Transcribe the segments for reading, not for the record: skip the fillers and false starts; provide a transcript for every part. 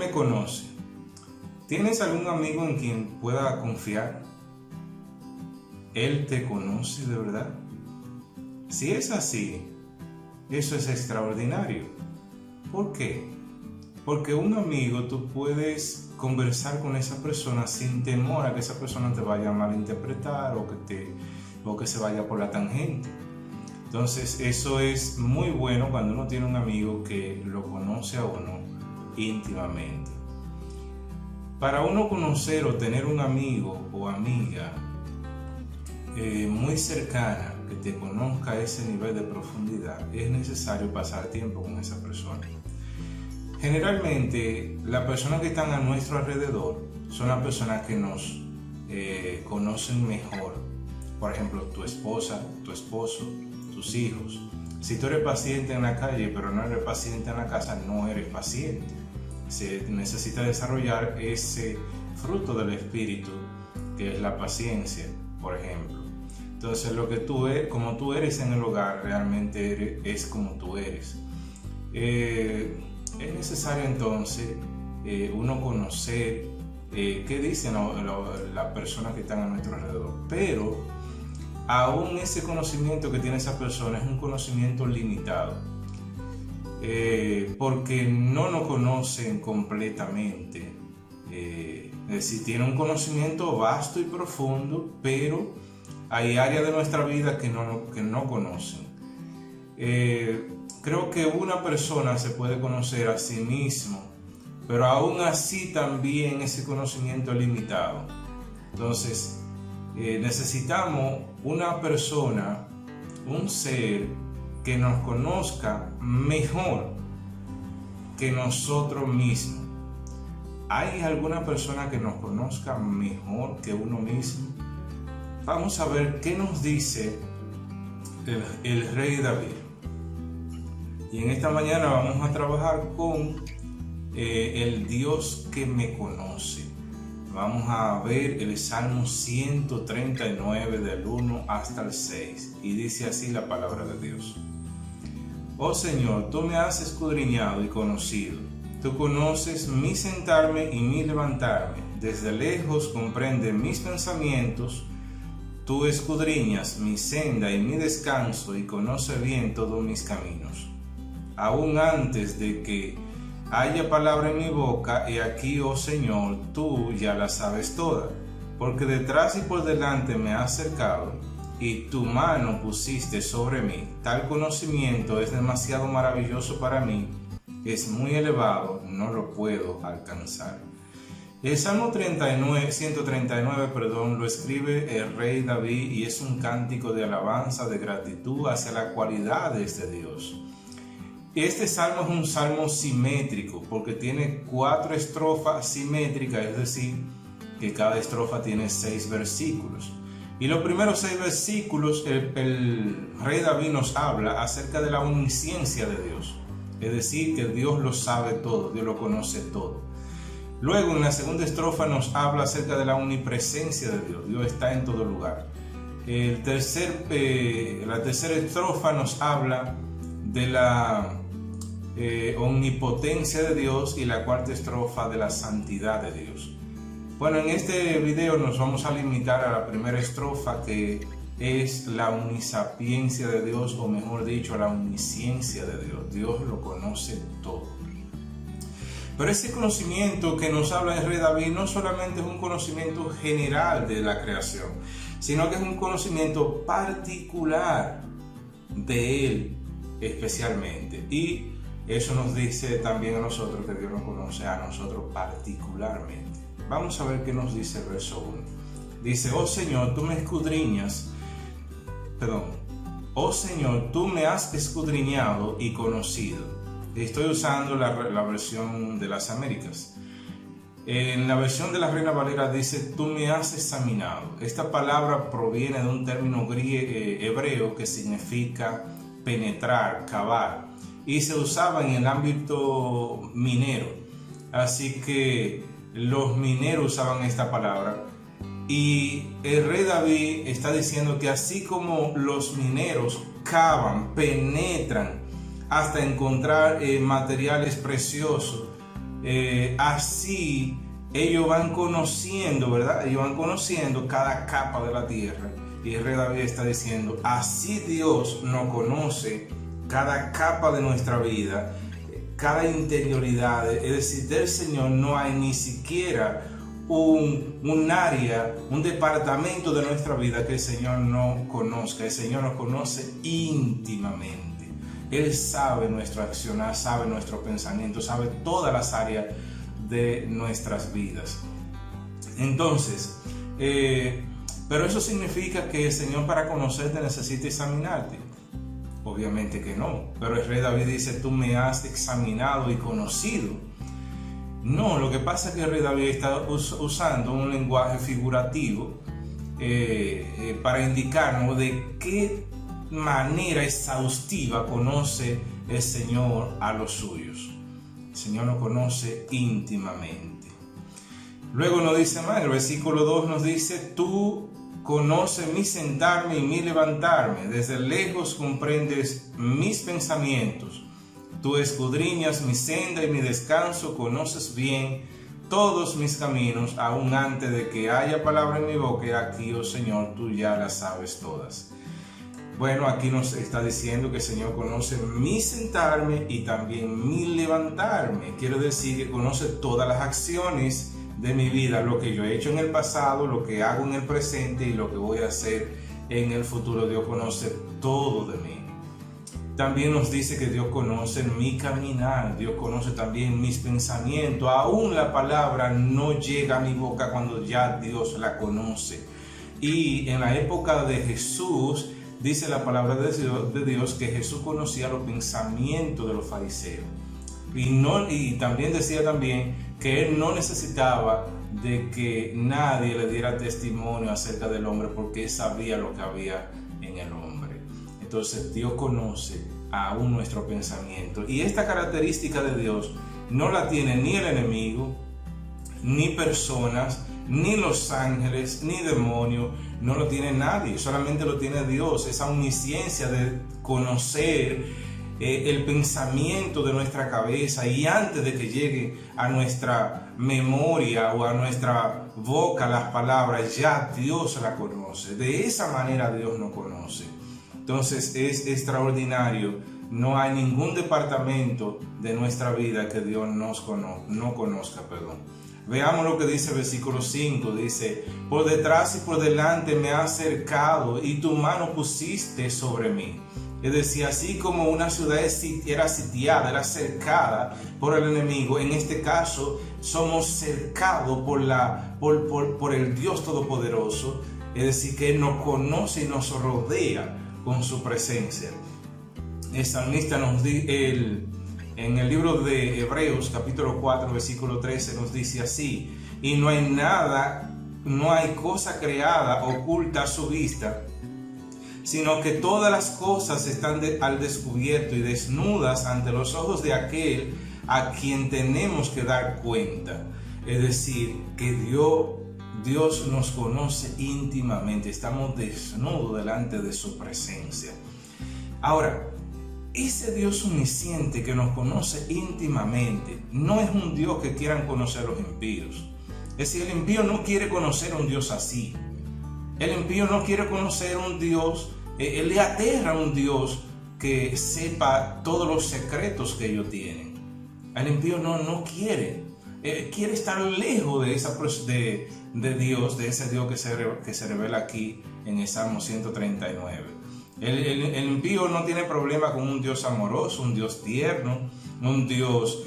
me conoce. ¿Tienes algún amigo en quien pueda confiar? ¿Él te conoce de verdad? Si es así, eso es extraordinario. ¿Por qué? Porque un amigo tú puedes conversar con esa persona sin temor a que esa persona te vaya a malinterpretar o que se vaya por la tangente. Entonces eso es muy bueno cuando uno tiene un amigo que lo conoce a uno íntimamente. Para uno conocer o tener un amigo o amiga muy cercana, que te conozca a ese nivel de profundidad, es necesario pasar tiempo con esa persona. Generalmente, las personas que están a nuestro alrededor son las personas que nos conocen mejor. Por ejemplo, tu esposa, tu esposo, tus hijos. Si tú eres paciente en la calle, pero no eres paciente en la casa, no eres paciente. Se necesita desarrollar ese fruto del espíritu, que es la paciencia, por ejemplo. Entonces, lo que tú eres, como tú eres en el hogar, realmente es como tú eres. Es necesario entonces uno conocer qué dicen las personas que están a nuestro alrededor, pero aún ese conocimiento que tiene esa persona es un conocimiento limitado, porque no nos conocen completamente. Es decir, tiene un conocimiento vasto y profundo, pero hay áreas de nuestra vida que no conocen. Creo que una persona se puede conocer a sí mismo, pero aún así también ese conocimiento es limitado. Entonces, necesitamos una persona, un ser que nos conozca mejor que nosotros mismos. ¿Hay alguna persona que nos conozca mejor que uno mismo? Vamos a ver qué nos dice el rey David. Y en esta mañana vamos a trabajar con el Dios que me conoce. Vamos a ver el Salmo 139 del 1 hasta el 6. Y dice así la palabra de Dios. Oh Señor, tú me has escudriñado y conocido. Tú conoces mi sentarme y mi levantarme. Desde lejos comprendes mis pensamientos. Tú escudriñas mi senda y mi descanso y conoces bien todos mis caminos. Aún antes de que haya palabra en mi boca, he aquí, oh Señor, tú ya la sabes toda, porque detrás y por delante me has cercado, y tu mano pusiste sobre mí. Tal conocimiento es demasiado maravilloso para mí, es muy elevado, no lo puedo alcanzar. El Salmo 139, lo escribe el rey David y es un cántico de alabanza, de gratitud hacia las cualidades de Dios. Este salmo es un salmo simétrico porque tiene 4 estrofas simétricas, es decir, que cada estrofa tiene 6 versículos. Y los primeros 6 versículos, el rey David nos habla acerca de la omnisciencia de Dios, es decir, que Dios lo sabe todo, Dios lo conoce todo. Luego, en la segunda estrofa nos habla acerca de la omnipresencia de Dios, Dios está en todo lugar. La tercera estrofa nos habla de la omnipotencia de Dios y la cuarta estrofa de la santidad de Dios. Bueno, en este video nos vamos a limitar a la primera estrofa, que es la omnisapiencia de Dios, o mejor dicho, la omnisciencia de Dios. Dios lo conoce todo. Pero ese conocimiento que nos habla el rey David no solamente es un conocimiento general de la creación, sino que es un conocimiento particular de Él especialmente. Y eso nos dice también a nosotros que Dios nos conoce a nosotros particularmente. Vamos a ver qué nos dice el verso 1. Dice, oh Señor, tú me has escudriñado y conocido. Estoy usando la versión de las Américas. En la versión de la Reina Valera dice, tú me has examinado. Esta palabra proviene de un término hebreo que significa penetrar, cavar, y se usaba en el ámbito minero. Así que los mineros usaban esta palabra. Y el rey David está diciendo que así como los mineros cavan, penetran hasta encontrar materiales preciosos, así ellos van conociendo, ¿verdad? Ellos van conociendo cada capa de la tierra. Y el rey David está diciendo, así Dios nos conoce cada capa de nuestra vida, cada interioridad. Es decir, del Señor no hay ni siquiera un área, un departamento de nuestra vida que el Señor no conozca. El Señor nos conoce íntimamente. Él sabe nuestro accionar, sabe nuestro pensamiento, sabe todas las áreas de nuestras vidas. Entonces, pero eso significa que el Señor, para conocerte, necesita examinarte. Obviamente que no, pero el rey David dice, tú me has examinado y conocido. No, lo que pasa es que el rey David está usando un lenguaje figurativo para indicarnos de qué manera exhaustiva conoce el Señor a los suyos. El Señor nos conoce íntimamente. Luego nos dice más, el versículo 2 nos dice, tú conoces mi sentarme y mi levantarme, desde lejos comprendes mis pensamientos. Tú escudriñas mi senda y mi descanso, conoces bien todos mis caminos, aún antes de que haya palabra en mi boca. Aquí, oh Señor, tú ya las sabes todas. Bueno, aquí nos está diciendo que el Señor conoce mi sentarme y también mi levantarme. Quiere decir que conoce todas las acciones de mi vida, lo que yo he hecho en el pasado, lo que hago en el presente y lo que voy a hacer en el futuro. Dios conoce todo de mí. También nos dice que Dios conoce mi caminar, Dios conoce también mis pensamientos. Aún la palabra no llega a mi boca cuando ya Dios la conoce. Y en la época de Jesús, dice la palabra de Dios que Jesús conocía los pensamientos de los fariseos. Y también decía que Él no necesitaba de que nadie le diera testimonio acerca del hombre, porque Él sabía lo que había en el hombre. Entonces Dios conoce aún nuestro pensamiento. Y esta característica de Dios no la tiene ni el enemigo, ni personas, ni los ángeles, ni demonios. No lo tiene nadie, solamente lo tiene Dios. Esa omnisciencia de conocer el pensamiento de nuestra cabeza, y antes de que llegue a nuestra memoria o a nuestra boca las palabras, ya Dios la conoce. De esa manera Dios nos conoce. Entonces es extraordinario. No hay ningún departamento de nuestra vida que Dios no conozca. Veamos lo que dice el versículo 5. Dice, por detrás y por delante me has cercado y tu mano pusiste sobre mí. Es decir, así como una ciudad era sitiada, era cercada por el enemigo, en este caso somos cercados por el Dios Todopoderoso. Es decir, que Él nos conoce y nos rodea con su presencia. El salmista en el libro de Hebreos capítulo 4 versículo 13 nos dice así: y no hay cosa creada oculta a su vista, sino que todas las cosas están al descubierto y desnudas ante los ojos de aquel a quien tenemos que dar cuenta. Es decir, que Dios nos conoce íntimamente, estamos desnudos delante de su presencia. Ahora, ese Dios omnisciente que nos conoce íntimamente no es un Dios que quieran conocer los impíos. Es decir, el impío no quiere conocer a un Dios así. El impío no quiere conocer un Dios, él le aterra a un Dios que sepa todos los secretos que ellos tienen. El impío no quiere. Quiere estar lejos de Dios, de ese Dios que se revela aquí en el Salmo 139. El impío no tiene problema con un Dios amoroso, un Dios tierno, un Dios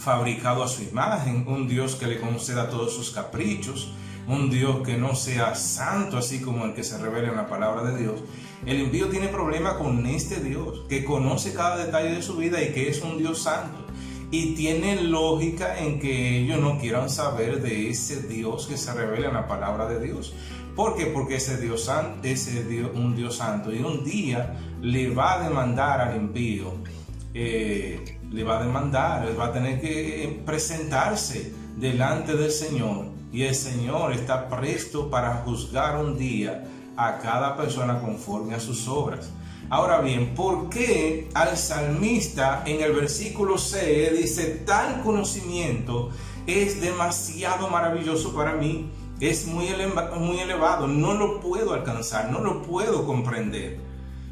fabricado a su imagen, un Dios que le conceda todos sus caprichos, un Dios que no sea santo así como el que se revela en la palabra de Dios. El impío tiene problema con este Dios que conoce cada detalle de su vida y que es un Dios santo. Y tiene lógica en que ellos no quieran saber de ese Dios que se revela en la palabra de Dios. ¿Por qué? Porque ese Dios es un Dios santo, y un día le va a demandar al impío, le va a tener que presentarse delante del Señor, y el Señor está presto para juzgar un día a cada persona conforme a sus obras. Ahora bien, ¿por qué al salmista en el versículo 6 dice tal conocimiento es demasiado maravilloso para mí? Es muy elevado, no lo puedo alcanzar, no lo puedo comprender.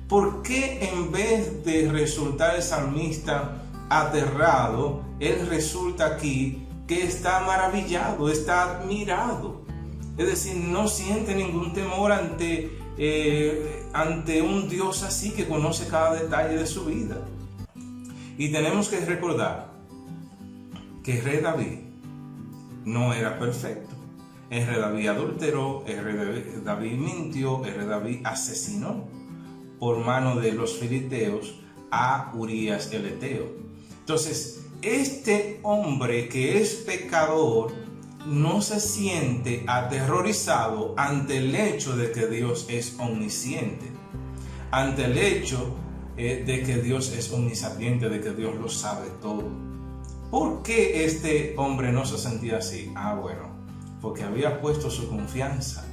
¿Por qué en vez de resultar el salmista aterrado, él resulta aquí que está maravillado, está admirado? Es decir, no siente ningún temor ante un Dios así que conoce cada detalle de su vida. Y tenemos que recordar que el rey David no era perfecto. El rey David adulteró, el rey David mintió, el rey David asesinó por mano de los filisteos a Urías el Eteo. Entonces, este hombre que es pecador no se siente aterrorizado ante el hecho de que Dios es omnisciente, ante el hecho de que Dios es omnisapiente, de que Dios lo sabe todo. ¿Por qué este hombre no se sentía así? Bueno, porque había puesto su confianza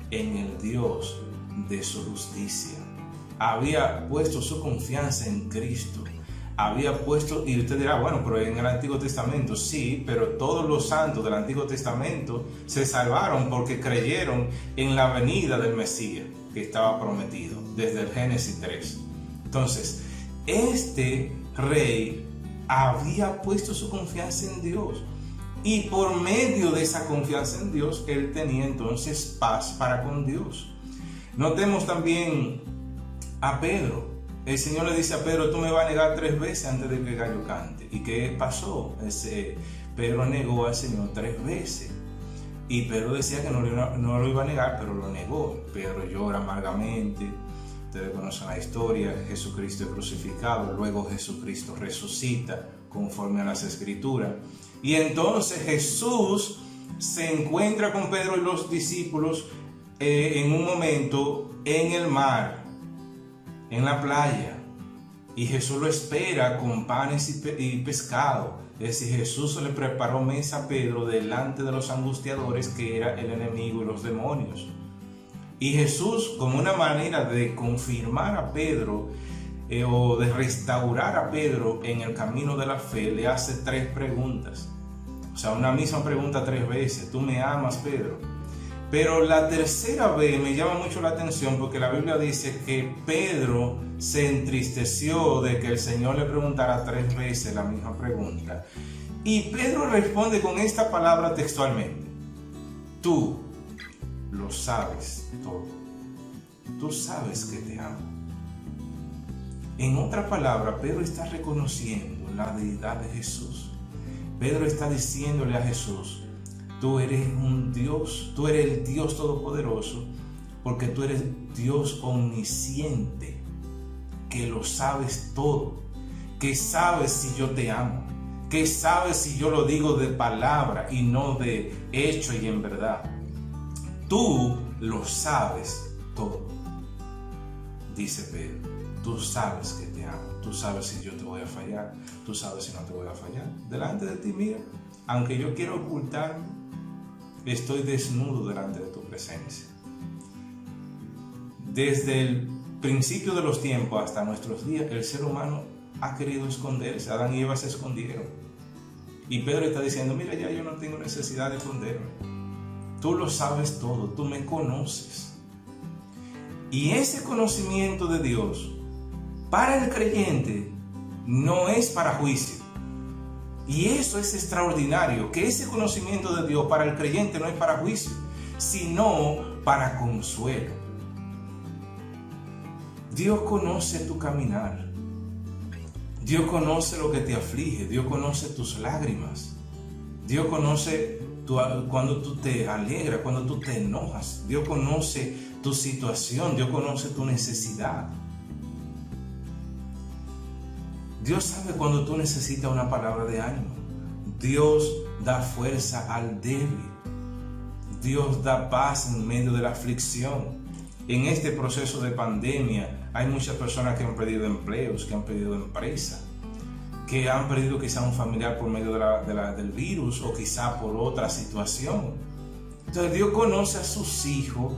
en el Dios de su justicia. Había puesto su confianza en Cristo. Había puesto, y usted dirá, bueno, pero en el Antiguo Testamento sí, pero todos los santos del Antiguo Testamento se salvaron porque creyeron en la venida del Mesías que estaba prometido desde el Génesis 3. Entonces, este rey había puesto su confianza en Dios y por medio de esa confianza en Dios, él tenía entonces paz para con Dios. Notemos también a Pedro. El Señor le dice a Pedro, tú me vas a negar 3 veces antes de que el gallo cante. ¿Y qué pasó? Pedro negó al Señor 3 veces. Y Pedro decía que no lo iba a negar, pero lo negó. Pedro llora amargamente. Ustedes conocen la historia. Jesucristo es crucificado. Luego Jesucristo resucita conforme a las Escrituras. Y entonces Jesús se encuentra con Pedro y los discípulos en un momento en el mar, en la playa, y Jesús lo espera con panes y pescado. Es decir, Jesús le preparó mesa a Pedro delante de los angustiadores que era el enemigo y los demonios. Y Jesús, como una manera de confirmar a Pedro o de restaurar a Pedro en el camino de la fe, le hace 3 preguntas. O sea, una misma pregunta 3 veces. ¿Tú me amas, Pedro? Pero la tercera vez me llama mucho la atención porque la Biblia dice que Pedro se entristeció de que el Señor le preguntara 3 veces la misma pregunta. Y Pedro responde con esta palabra textualmente: tú lo sabes todo. Tú sabes que te amo. En otra palabra, Pedro está reconociendo la deidad de Jesús. Pedro está diciéndole a Jesús: tú eres un Dios, tú eres el Dios Todopoderoso, porque tú eres Dios omnisciente, que lo sabes todo, que sabes si yo te amo, que sabes si yo lo digo de palabra y no de hecho y en verdad. Tú lo sabes todo, dice Pedro. Tú sabes que te amo, tú sabes si yo te voy a fallar, tú sabes si no te voy a fallar. Delante de ti, mira, aunque yo quiero ocultarme, estoy desnudo delante de tu presencia. Desde el principio de los tiempos hasta nuestros días, el ser humano ha querido esconderse. Adán y Eva se escondieron. Y Pedro está diciendo: mira, ya yo no tengo necesidad de esconderme. Tú lo sabes todo, tú me conoces. Y ese conocimiento de Dios, para el creyente, no es para juicio. Y eso es extraordinario, que ese conocimiento de Dios para el creyente no es para juicio, sino para consuelo. Dios conoce tu caminar. Dios conoce lo que te aflige. Dios conoce tus lágrimas. Dios conoce cuando tú te alegras, cuando tú te enojas. Dios conoce tu situación. Dios conoce tu necesidad. Dios sabe cuando tú necesitas una palabra de ánimo. Dios da fuerza al débil. Dios da paz en medio de la aflicción. En este proceso de pandemia hay muchas personas que han perdido empleos, que han perdido empresas, que han perdido quizá un familiar por medio del virus o quizá por otra situación. Entonces Dios conoce a sus hijos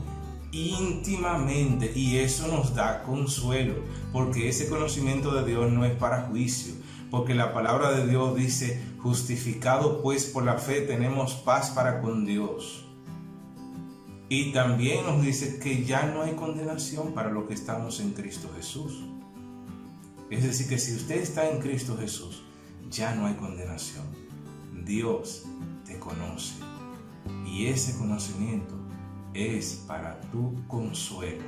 íntimamente, y eso nos da consuelo, porque ese conocimiento de Dios no es para juicio, porque la palabra de Dios dice: justificado pues por la fe tenemos paz para con Dios. Y también nos dice que ya no hay condenación para los que estamos en Cristo Jesús. Es decir, que si usted está en Cristo Jesús, ya no hay condenación. Dios te conoce, y ese conocimiento es para tu consuelo.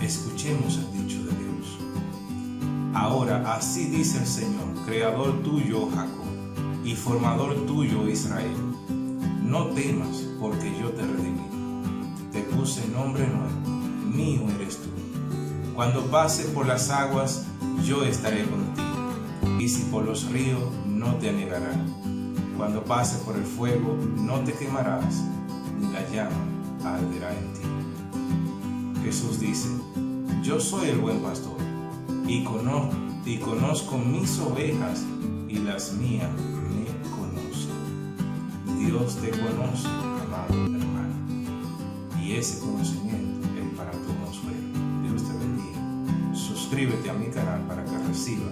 Escuchemos el dicho de Dios. Ahora, así dice el Señor, creador tuyo, Jacob, y formador tuyo, Israel. No temas, porque yo te redimí. Te puse nombre nuevo, mío eres tú. Cuando pases por las aguas, yo estaré contigo. Y si por los ríos, no te anegarán. Cuando pases por el fuego, no te quemarás, ni la llama arderá en ti. Jesús dice: yo soy el buen pastor, y conozco mis ovejas, y las mías me conocen. Dios te conoce, amado hermano, y ese conocimiento es para tu consuelo. Dios te bendiga. Suscríbete a mi canal para que reciba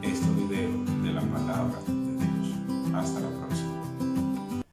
estos videos de la palabra de Dios. Hasta la próxima.